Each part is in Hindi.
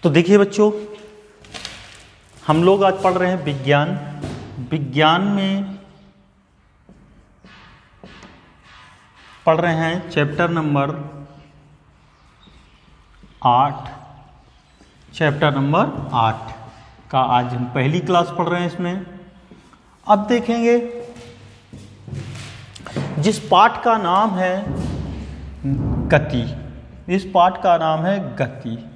तो देखिए बच्चों, हम लोग आज पढ़ रहे हैं विज्ञान। विज्ञान में पढ़ रहे हैं चैप्टर नंबर 8। चैप्टर नंबर 8 का आज हम पहली क्लास पढ़ रहे हैं। इसमें अब देखेंगे जिस पाठ का नाम है गति। इस पाठ का नाम है गति।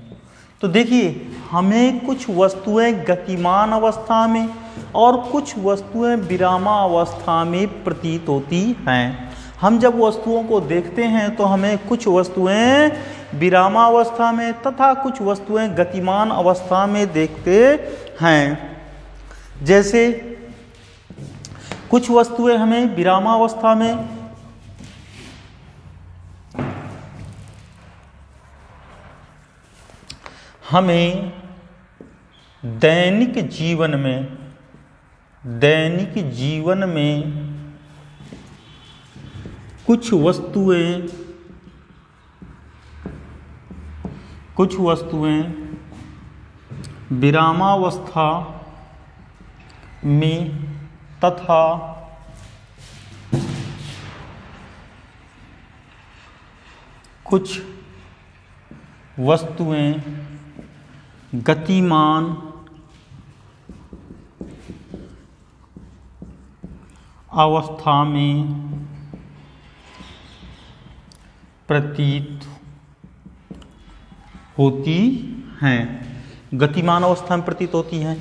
तो देखिए, हमें कुछ वस्तुएं गतिमान अवस्था में और कुछ वस्तुएं विरामावस्था में प्रतीत होती हैं। हम जब वस्तुओं को देखते हैं तो हमें कुछ वस्तुएं विरामावस्था में तथा कुछ वस्तुएं गतिमान अवस्था में देखते हैं। जैसे कुछ वस्तुएं हमें विरामावस्था में हमें दैनिक जीवन में कुछ वस्तुएं विरामावस्था में तथा कुछ वस्तुएं गतिमान अवस्था में प्रतीत होती हैं। गतिमान अवस्था में प्रतीत होती हैं।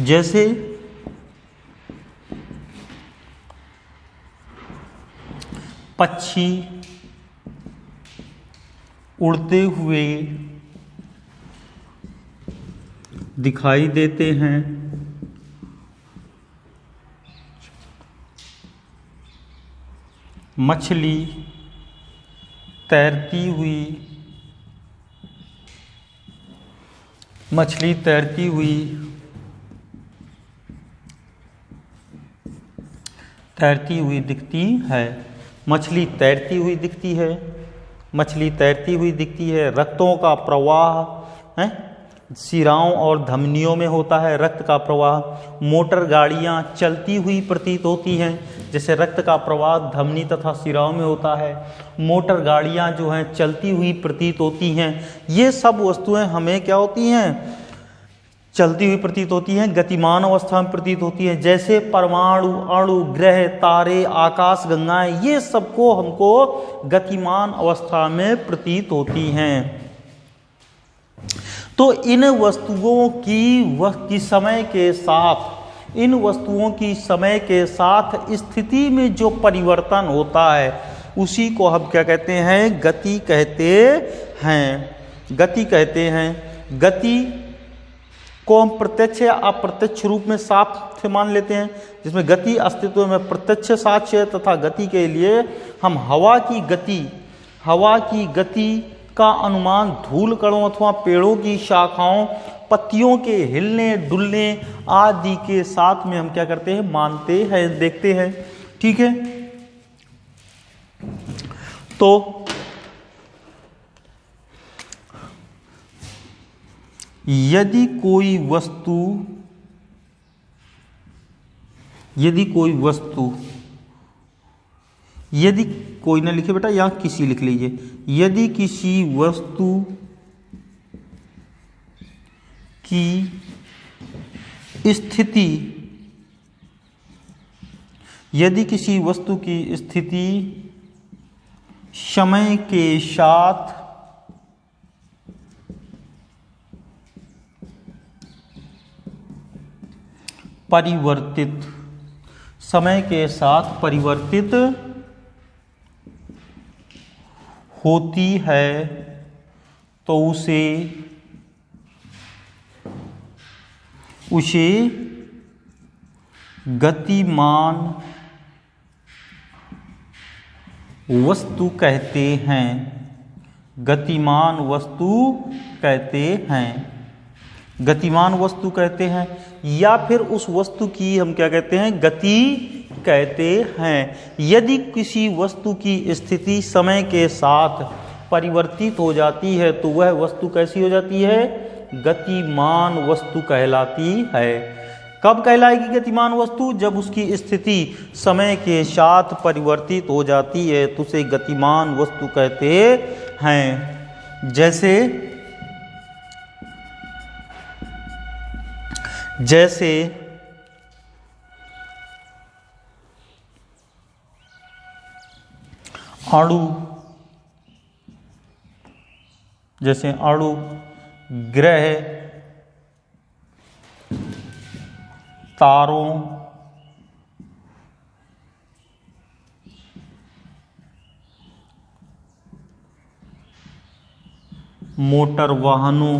जैसे पक्षी उड़ते हुए दिखाई देते हैं। मछली तैरती हुई दिखती है। मछली तैरती हुई दिखती है। रक्तों का प्रवाह है, शिराओं और धमनियों में होता है रक्त का प्रवाह। मोटर गाड़ियां चलती हुई प्रतीत होती हैं। जैसे रक्त का प्रवाह धमनी तथा शिराओं में होता है, मोटर गाड़ियां जो हैं चलती हुई प्रतीत होती हैं। ये सब वस्तुएं हमें क्या होती हैं? चलती हुई प्रतीत होती हैं, गतिमान अवस्था में प्रतीत होती हैं। जैसे परमाणु, अणु, ग्रह, तारे, आकाश गंगाएं, ये सबको हमको गतिमान अवस्था में प्रतीत होती हैं। तो इन वस्तुओं की समय के साथ स्थिति में जो परिवर्तन होता है उसी को हम क्या कहते हैं? गति कहते हैं। गति को हम प्रत्यक्ष या अप्रत्यक्ष रूप में साफ से मान लेते हैं, जिसमें गति अस्तित्व में प्रत्यक्ष साक्ष्य है। तथा गति के लिए हम हवा की गति का अनुमान धूल कणों अथवा पेड़ों की शाखाओं, पत्तियों के हिलने डुलने आदि के साथ में हम क्या करते हैं? मानते हैं, देखते हैं। ठीक है। तो यदि कोई ना लिखे बेटा, यहां किसी लिख लीजिए। यदि किसी वस्तु की स्थिति समय के साथ परिवर्तित होती है तो उसे गतिमान वस्तु कहते हैं। गतिमान वस्तु कहते हैं। या फिर उस वस्तु की हम क्या कहते हैं? गति कहते हैं। यदि किसी वस्तु की स्थिति समय के साथ परिवर्तित हो जाती है तो वह वस्तु कैसी हो जाती है? गतिमान वस्तु कहलाती है। कब कहलाएगी गतिमान वस्तु? जब उसकी स्थिति समय के साथ परिवर्तित हो जाती है तो उसे गतिमान वस्तु कहते हैं। जैसे अणु, ग्रह, तारों, मोटर वाहनों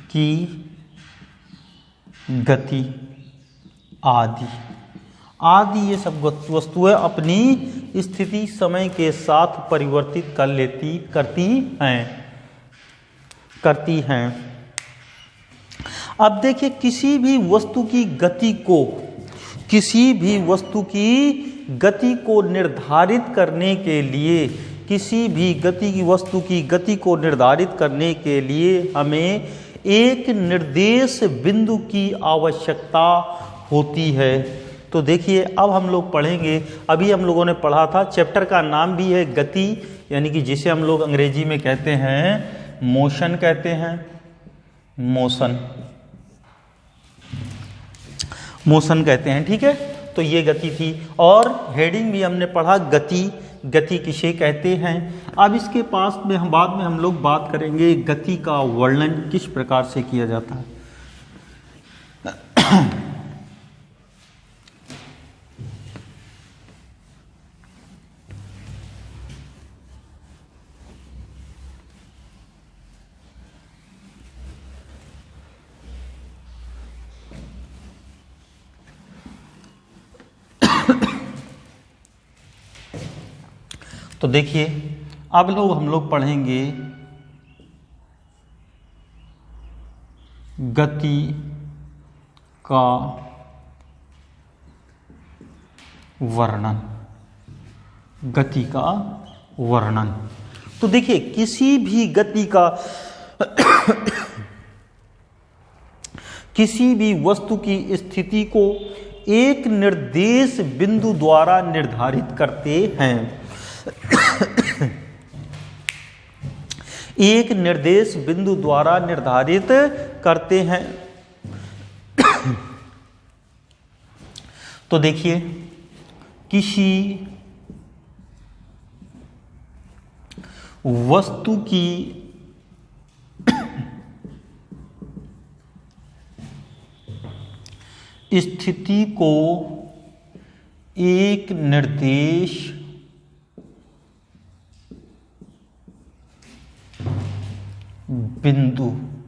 की गति आदि ये सब वस्तुएं अपनी स्थिति समय के साथ परिवर्तित करती हैं। अब देखिए, किसी भी वस्तु की गति को निर्धारित करने के लिए हमें एक निर्देश बिंदु की आवश्यकता होती है। तो देखिए, अब हम लोग पढ़ेंगे, अभी हम लोगों ने पढ़ा था, चैप्टर का नाम भी है गति, यानी कि जिसे हम लोग अंग्रेजी में कहते हैं मोशन कहते हैं, मोशन कहते हैं। ठीक है, तो ये गति थी। और हेडिंग भी हमने पढ़ा, गति किसे कहते हैं। अब इसके पास में बाद में हम लोग बात करेंगे गति का वर्णन किस प्रकार से किया जाता है। तो देखिए, अब हम लोग पढ़ेंगे गति का वर्णन। तो देखिए, किसी भी वस्तु की स्थिति को एक निर्देश बिंदु द्वारा निर्धारित करते हैं। एक निर्देश बिंदु द्वारा निर्धारित करते हैं। तो देखिए, किसी वस्तु की स्थिति को एक निर्देश बिंदु से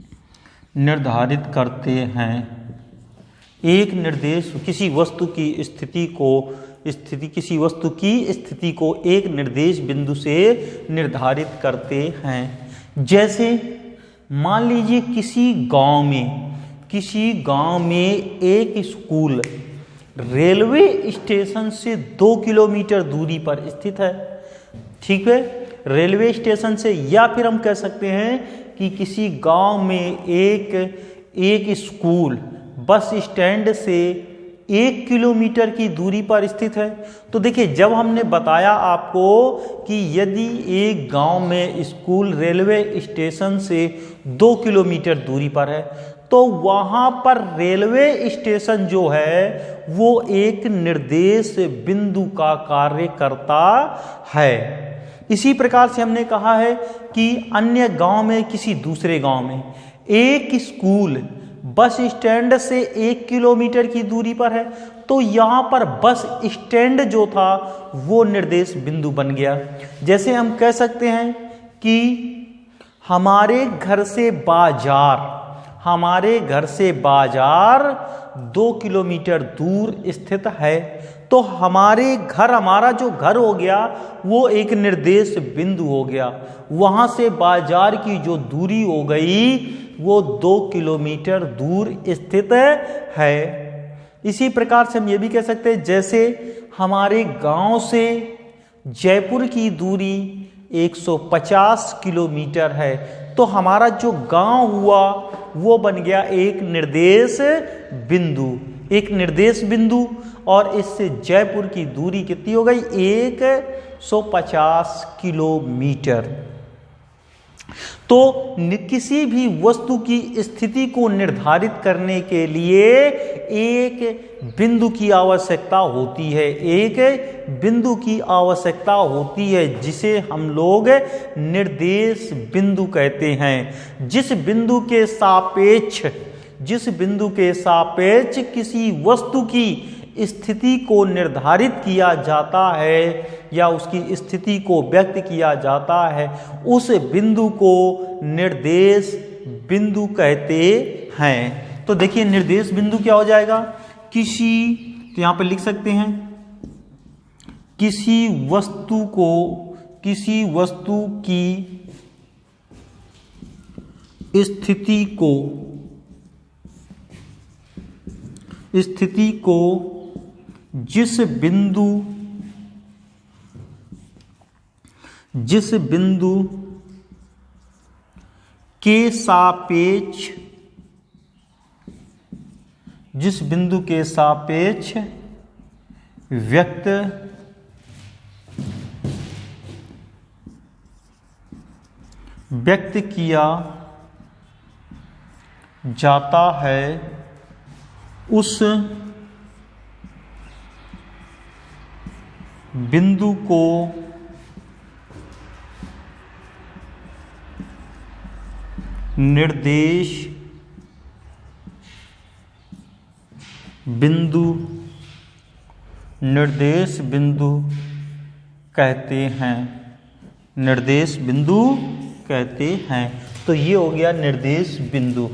निर्धारित करते हैं। एक निर्देश किसी वस्तु की स्थिति को एक निर्देश बिंदु से निर्धारित करते हैं। जैसे मान लीजिए, किसी गांव में एक स्कूल रेलवे स्टेशन से 2 किलोमीटर दूरी पर स्थित है। ठीक है, रेलवे स्टेशन से, या फिर हम कह सकते हैं कि किसी गांव में एक स्कूल बस स्टैंड से 1 किलोमीटर की दूरी पर स्थित है। तो देखिए, जब हमने बताया आपको कि यदि एक गांव में स्कूल रेलवे स्टेशन से 2 किलोमीटर दूरी पर है, तो वहां पर रेलवे स्टेशन जो है वो एक निर्देश बिंदु का कार्य करता है। इसी प्रकार से हमने कहा है कि अन्य गांव में, किसी दूसरे गांव में एक स्कूल बस स्टैंड से 1 किलोमीटर की दूरी पर है, तो यहाँ पर बस स्टैंड जो था वो निर्देश बिंदु बन गया। जैसे हम कह सकते हैं कि हमारे घर से बाजार 2 किलोमीटर दूर स्थित है, तो हमारा जो घर हो गया वो एक निर्देश बिंदु हो गया। वहां से बाजार की जो दूरी हो गई वो 2 किलोमीटर दूर स्थित है। इसी प्रकार से हम ये भी कह सकते हैं, जैसे हमारे गांव से जयपुर की दूरी 150 किलोमीटर है, तो हमारा जो गांव हुआ वो बन गया एक निर्देश बिंदु, और इससे जयपुर की दूरी कितनी हो गई? 150 किलोमीटर। तो किसी भी वस्तु की स्थिति को निर्धारित करने के लिए एक बिंदु की आवश्यकता होती है, जिसे हम लोग निर्देश बिंदु कहते हैं। जिस बिंदु के सापेक्ष किसी वस्तु की स्थिति को निर्धारित किया जाता है या उसकी स्थिति को व्यक्त किया जाता है, उस बिंदु को निर्देश बिंदु कहते हैं। तो देखिए निर्देश बिंदु क्या हो जाएगा? तो यहां पर लिख सकते हैं, किसी वस्तु की स्थिति को जिस बिंदु के सापेक्ष व्यक्त किया जाता है, उस बिंदु को निर्देश बिंदु कहते हैं। तो ये हो गया निर्देश बिंदु।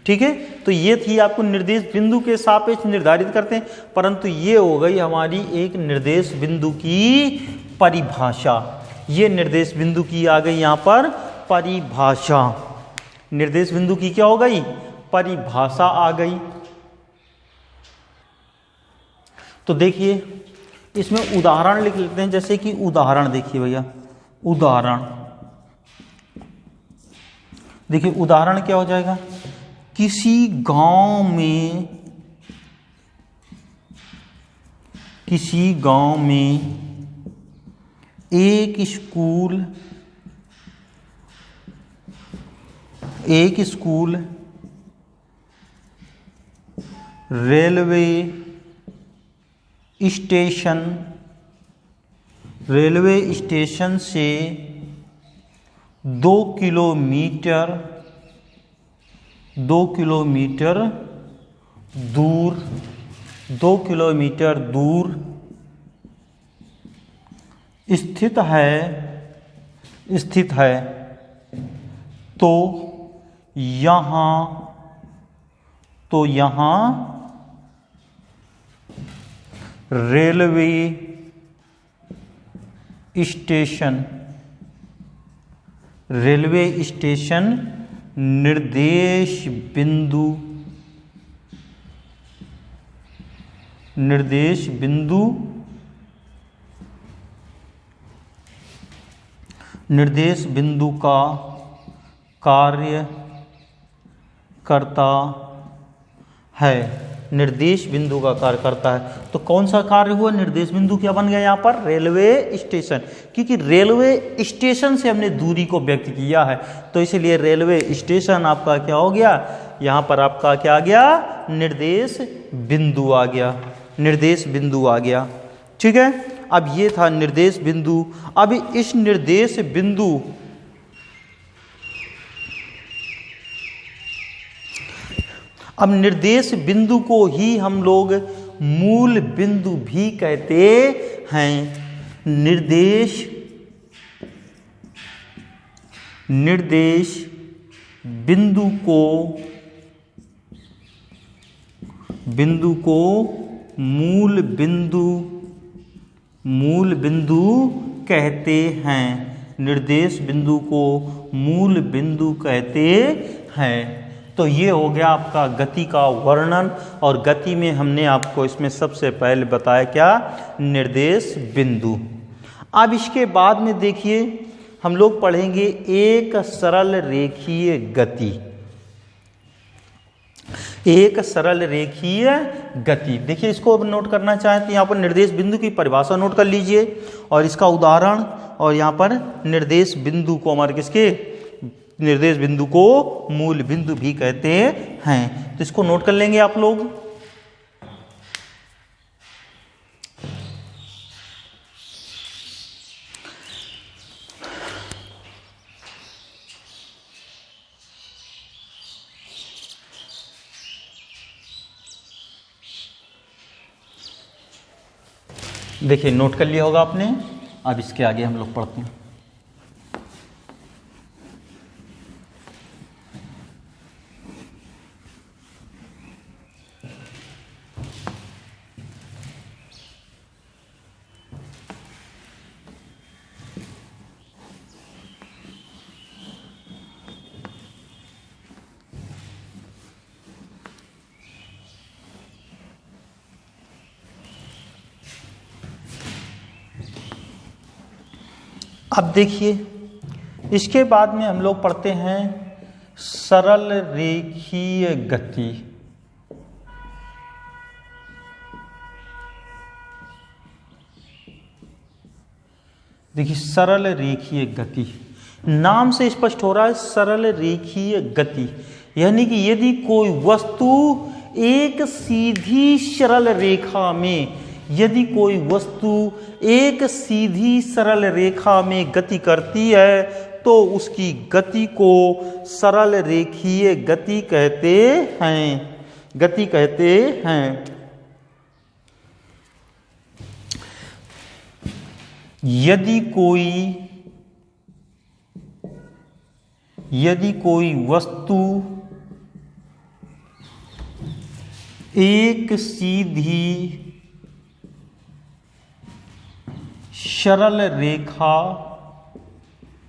ठीक है, तो ये थी आपको निर्देश बिंदु के सापेक्ष निर्धारित करते हैं, परंतु ये हो गई हमारी एक निर्देश बिंदु की परिभाषा। ये निर्देश बिंदु की आ गई यहाँ पर परिभाषा। निर्देश बिंदु की क्या हो गई? परिभाषा आ गई। तो देखिए इसमें उदाहरण लिख लेते हैं, जैसे कि उदाहरण देखिए भैया, उदाहरण क्या हो जाएगा? किसी गांव में एक स्कूल रेलवे स्टेशन से 2 किलोमीटर दूर स्थित है। तो यहाँ रेलवे स्टेशन निर्देश बिंदु का कार्य करता है। निर्देश बिंदु का कार्य करता है। तो कौन सा कार्य हुआ? निर्देश बिंदु क्या बन गया यहाँ पर? रेलवे स्टेशन, क्योंकि रेलवे स्टेशन से हमने दूरी को व्यक्त किया है, तो इसलिए रेलवे स्टेशन आपका क्या हो गया? यहाँ पर आपका क्या आ गया? निर्देश बिंदु आ गया। ठीक है, अब ये था निर्देश बिंदु। अब इस निर्देश बिंदु को ही हम लोग मूल बिंदु भी कहते हैं। निर्देश बिंदु को मूल बिंदु मूल बिंदु कहते हैं। निर्देश बिंदु को मूल बिंदु कहते हैं। तो ये हो गया आपका गति का वर्णन। और गति में हमने आपको इसमें सबसे पहले बताया क्या, निर्देश बिंदु। अब इसके बाद में देखिए हम लोग पढ़ेंगे एक सरल रेखीय गति। एक सरल रेखीय गति, देखिए इसको अब नोट करना चाहें तो यहाँ पर निर्देश बिंदु की परिभाषा नोट कर लीजिए और इसका उदाहरण, और यहाँ पर निर्देश बिंदु को हमारे किसके, निर्देश बिंदु को मूल बिंदु भी कहते हैं। तो इसको नोट कर लेंगे आप लोग। देखिए नोट कर लिया होगा आपने। अब इसके आगे हम लोग पढ़ते हैं। अब देखिए इसके बाद में हम लोग पढ़ते हैं सरल रेखीय गति। देखिए सरल रेखीय गति, नाम से स्पष्ट हो रहा है सरल रेखीय गति, यानी कि यदि कोई वस्तु एक सीधी सरल रेखा में, यदि कोई वस्तु एक सीधी सरल रेखा में गति करती है तो उसकी गति को सरल रेखीय गति कहते हैं। गति कहते हैं। यदि कोई वस्तु एक सीधी सरल रेखा में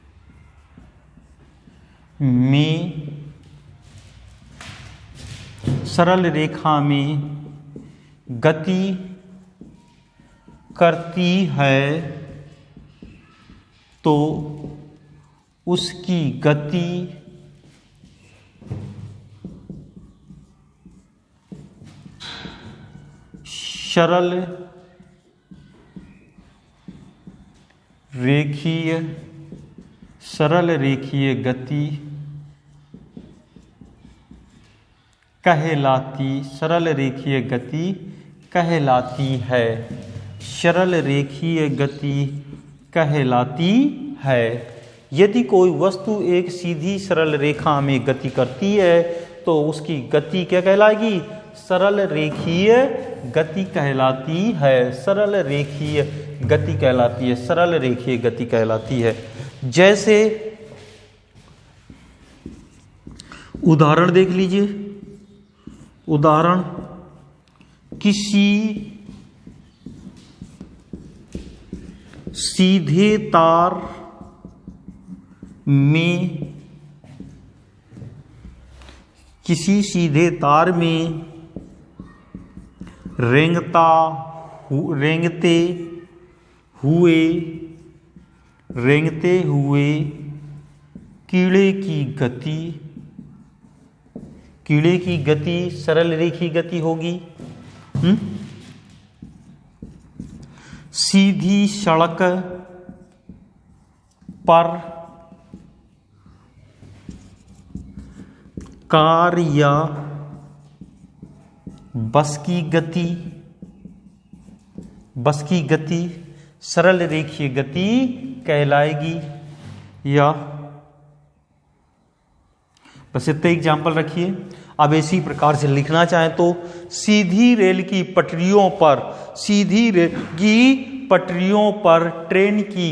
गति करती है तो उसकी गति सरल रेखीय गति कहलाती, सरल रेखीय गति कहलाती है। सरल रेखीय गति कहलाती है। यदि कोई वस्तु एक सीधी सरल रेखा में गति करती है तो उसकी गति क्या कहलाएगी, सरल रेखीय गति कहलाती है। सरल रेखीय गति कहलाती है। सरल रेखीय गति कहलाती है। जैसे उदाहरण देख लीजिए। उदाहरण, किसी सीधे तार में रेंगते हुए कीड़े की गति सरल रेखीय गति होगी। सीधी सड़क पर कार या बस की गति सरल रेखीय गति कहलाएगी। या बस इतने एग्जाम्पल रखिए। अब इसी प्रकार से लिखना चाहें तो सीधी रेल की पटरियों पर ट्रेन की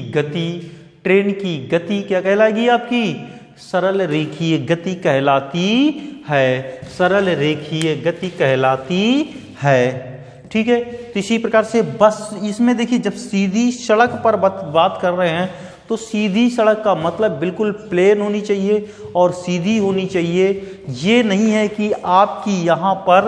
गति क्या कहलाएगी आपकी, सरल रेखीय गति कहलाती है। सरल रेखीय गति कहलाती है। ठीक है। तो इसी प्रकार से बस इसमें देखिए, जब सीधी सड़क पर बात कर रहे हैं तो सीधी सड़क का मतलब बिल्कुल प्लेन होनी चाहिए और सीधी होनी चाहिए। ये नहीं है कि आपकी यहाँ पर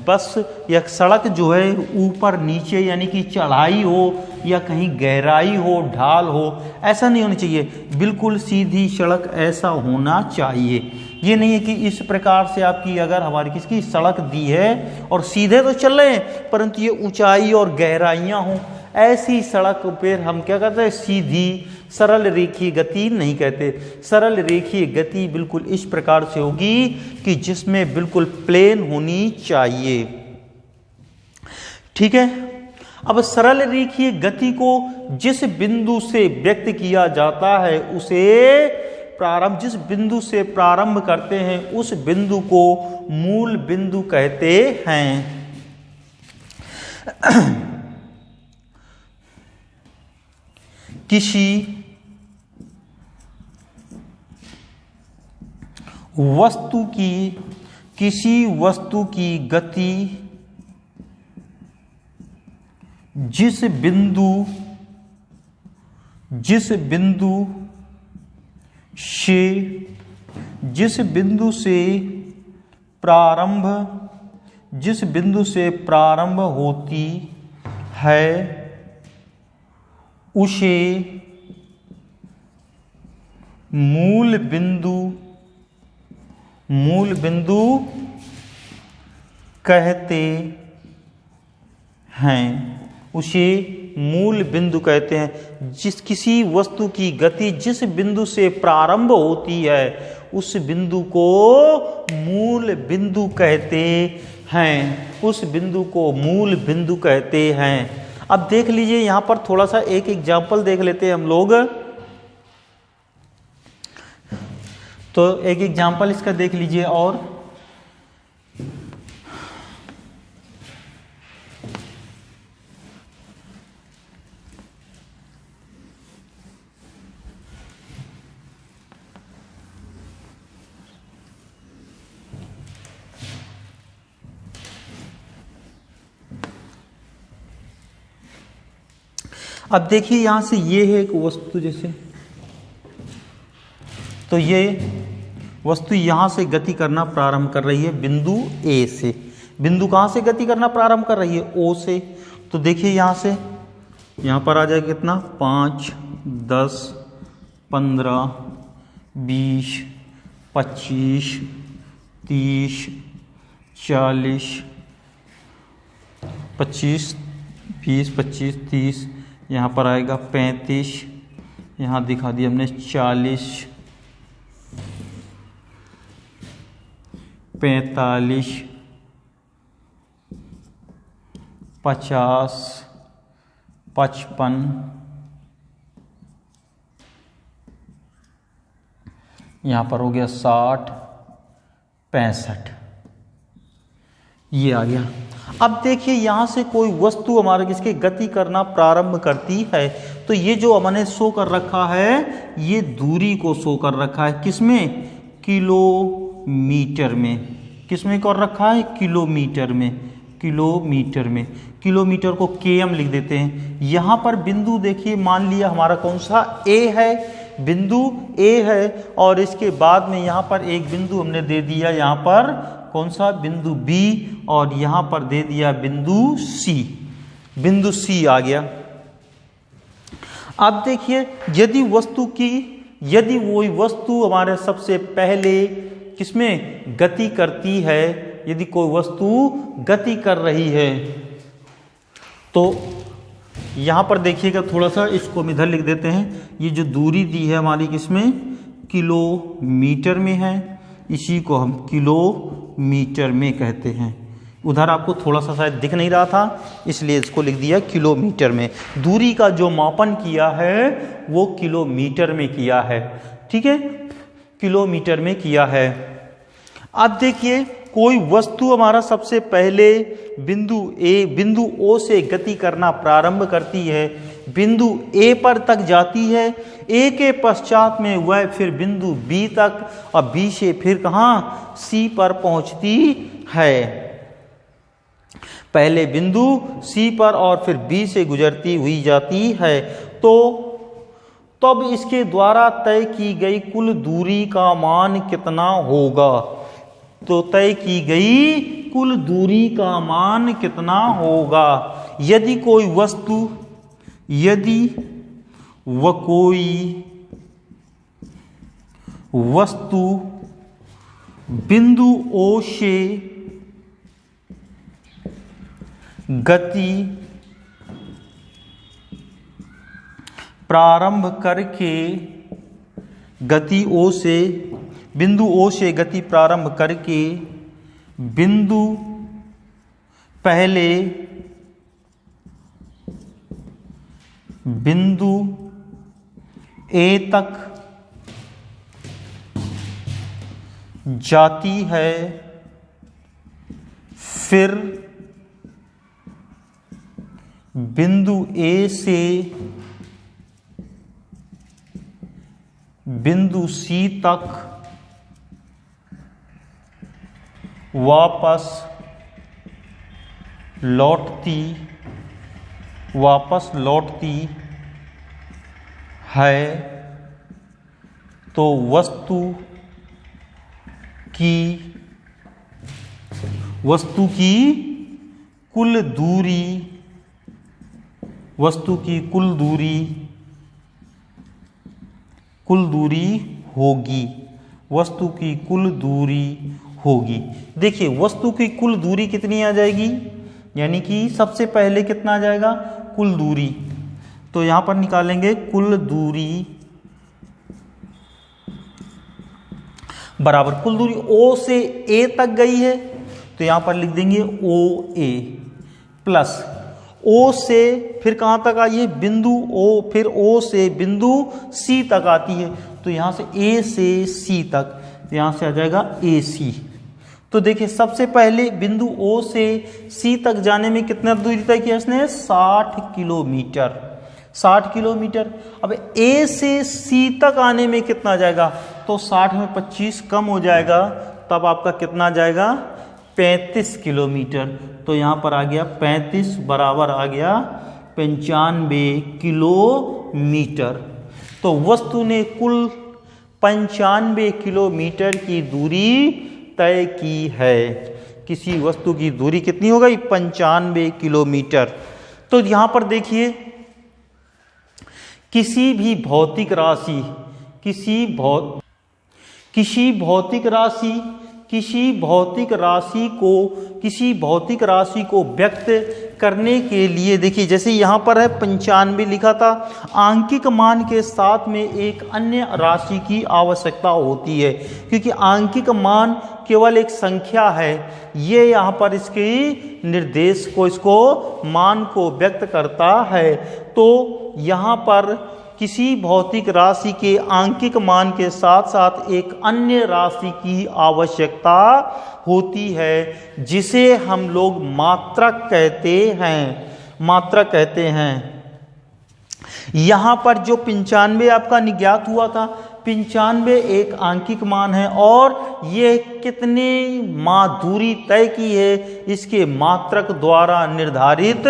बस या सड़क जो है ऊपर नीचे यानी कि चढ़ाई हो या कहीं गहराई हो, ढाल हो, ऐसा नहीं होनी चाहिए। बिल्कुल सीधी सड़क ऐसा होना चाहिए। ये नहीं है कि इस प्रकार से आपकी अगर हमारी किसकी सड़क दी है और सीधे तो चल रहे हैं परंतु ये ऊंचाई और गहराइयां हों, ऐसी सड़क पर हम क्या कहते हैं, सीधी सरल रेखीय गति नहीं कहते। सरल रेखीय गति बिल्कुल इस प्रकार से होगी कि जिसमें बिल्कुल प्लेन होनी चाहिए। ठीक है। अब सरल रेखीय गति को जिस बिंदु से व्यक्त किया जाता है उसे जिस बिंदु से प्रारंभ करते हैं उस बिंदु को मूल बिंदु कहते हैं। किसी वस्तु की गति जिस बिंदु से प्रारंभ होती है उसे मूल बिंदु कहते हैं। उसे मूल बिंदु कहते हैं। किसी वस्तु की गति जिस बिंदु से प्रारंभ होती है उस बिंदु को मूल बिंदु कहते हैं। उस बिंदु को मूल बिंदु कहते हैं। अब देख लीजिए, यहां पर थोड़ा सा एक एग्जाम्पल देख लेते हैं हम लोग। तो एक एग्जाम्पल इसका देख लीजिए। और अब देखिए, यहां से ये है एक वस्तु, जैसे तो ये वस्तु यहां से गति करना प्रारंभ कर रही है बिंदु ए से। बिंदु कहां से गति करना प्रारंभ कर रही है? ओ से। तो देखिए यहां से, यहां पर आ जाएगा कितना, 5, 10, 15, 20, 25, 30, 40, 25, 20, 25, 30, यहाँ पर आएगा 35, यहाँ दिखा दिया हमने 40, 45, 50, 55, यहाँ पर हो गया 60, 65, ये आ गया। अब देखिए, यहां से कोई वस्तु हमारे किसके गति करना प्रारंभ करती है तो ये जो हमने शो कर रखा है ये दूरी को शो कर रखा है। किसमें? किलोमीटर में। किसमें कर रखा है? किलोमीटर में। किलोमीटर में। किलोमीटर को km लिख देते हैं। यहां पर बिंदु देखिए, मान लिया हमारा कौन सा, A है, बिंदु A है और इसके बाद में यहां पर एक बिंदु हमने दे दिया, यहां पर कौन सा, बिंदु B, और यहां पर दे दिया बिंदु C। बिंदु C आ गया। अब देखिए, यदि वही वस्तु हमारे सबसे पहले किसमें गति करती है, यदि कोई वस्तु गति कर रही है तो यहां पर देखिएगा, थोड़ा सा इसको हम इधर लिख देते हैं। ये जो दूरी दी है हमारी किसमें, किलोमीटर में है, इसी को हम किलोमीटर में कहते हैं। उधर आपको थोड़ा सा शायद दिख नहीं रहा था इसलिए इसको लिख दिया किलोमीटर में। दूरी का जो मापन किया है वो किलोमीटर में किया है। ठीक है, किलोमीटर में किया है। अब देखिए, कोई वस्तु हमारा सबसे पहले बिंदु ओ से गति करना प्रारंभ करती है, बिंदु ए पर तक जाती है, ए के पश्चात में वह फिर बिंदु बी तक और बी से फिर कहाँ, सी पर पहुंचती है। पहले बिंदु C पर और फिर B से गुजरती हुई जाती है। तो तब इसके द्वारा तय की गई कुल दूरी का मान कितना होगा? तो तय की गई कुल दूरी का मान कितना होगा? यदि कोई वस्तु बिंदु O से गति प्रारंभ करके बिंदु O से गति प्रारंभ करके पहले बिंदु A तक जाती है, फिर बिंदु A से बिंदु C तक वापस लौटती है, तो वस्तु की कुल दूरी होगी। देखिए वस्तु की कुल दूरी कितनी आ जाएगी, यानी कि सबसे पहले कितना आ जाएगा? कुल दूरी। तो यहां पर निकालेंगे कुल दूरी बराबर कुल दूरी O से A तक गई है, तो यहां पर लिख देंगे OA प्लस O से फिर कहां तक आई है? बिंदु O, फिर O से बिंदु C तक आती है, तो यहां से A से C तक, तो यहां से आ जाएगा AC। तो देखिए सबसे पहले बिंदु O से C तक जाने में कितना दूरी तय किया इसने? 60 किलोमीटर। 60 किलोमीटर। अब A से C तक आने में कितना जाएगा? तो 60 में 25 कम हो जाएगा, तब आपका कितना जाएगा? 35 किलोमीटर। तो यहाँ पर आ गया 35 बराबर आ गया 95 किलोमीटर। तो वस्तु ने कुल 95 किलोमीटर की दूरी तय की है। किसी वस्तु की दूरी कितनी हो गई? 95 किलोमीटर। तो यहाँ पर देखिए किसी भौतिक राशि को व्यक्त करने के लिए, देखिए जैसे यहाँ पर है 95 लिखा था, आंकिक मान के साथ में एक अन्य राशि की आवश्यकता होती है, क्योंकि आंकिक मान केवल एक संख्या है, ये यहाँ पर इसके निर्देश को, इसको मान को व्यक्त करता है। तो यहाँ पर किसी भौतिक राशि के आंकिक मान के साथ साथ एक अन्य राशि की आवश्यकता होती है, जिसे हम लोग मात्रक कहते हैं। यहाँ पर जो 95 आपका निज्ञात हुआ था, 95 एक आंकिक मान है, और ये कितने दूरी तय की है इसके मात्रक द्वारा निर्धारित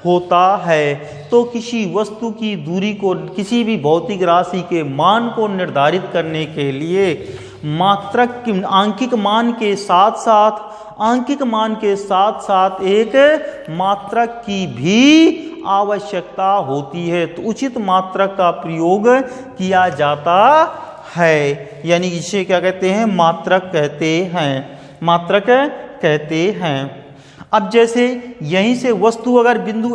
होता है। तो किसी वस्तु की दूरी को, किसी भी भौतिक राशि के मान को निर्धारित करने के लिए मात्रक आंकिक मान के साथ साथ एक मात्रक की भी आवश्यकता होती है, तो उचित मात्रक का प्रयोग किया जाता है, यानी इसे क्या कहते हैं? मात्रक कहते हैं। अब जैसे यहीं से वस्तु अगर बिंदु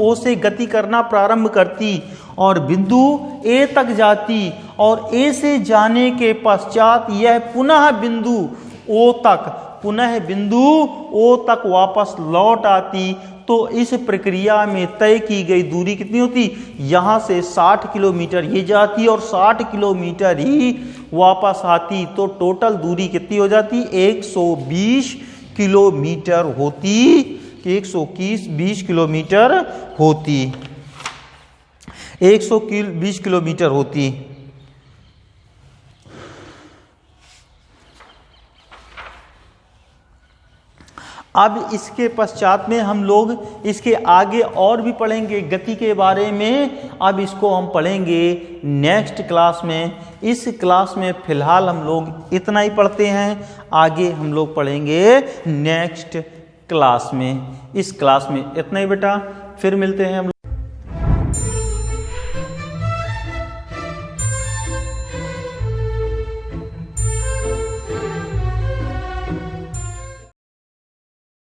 O से गति करना प्रारंभ करती और बिंदु A तक जाती, और A से जाने के पश्चात यह पुनः बिंदु O तक वापस लौट आती, तो इस प्रक्रिया में तय की गई दूरी कितनी होती? यहाँ से 60 किलोमीटर ये जाती और 60 किलोमीटर ही वापस आती, तो टोटल दूरी कितनी हो जाती? 120 किलोमीटर होती। 120 किलोमीटर होती। 120 किलोमीटर होती। अब इसके पश्चात में हम लोग इसके आगे और भी पढ़ेंगे गति के बारे में। अब इसको हम पढ़ेंगे नेक्स्ट क्लास में। इस क्लास में फिलहाल हम लोग इतना ही पढ़ते हैं, आगे हम लोग पढ़ेंगे नेक्स्ट क्लास में। इस क्लास में इतना ही बेटा, फिर मिलते हैं हम लोग।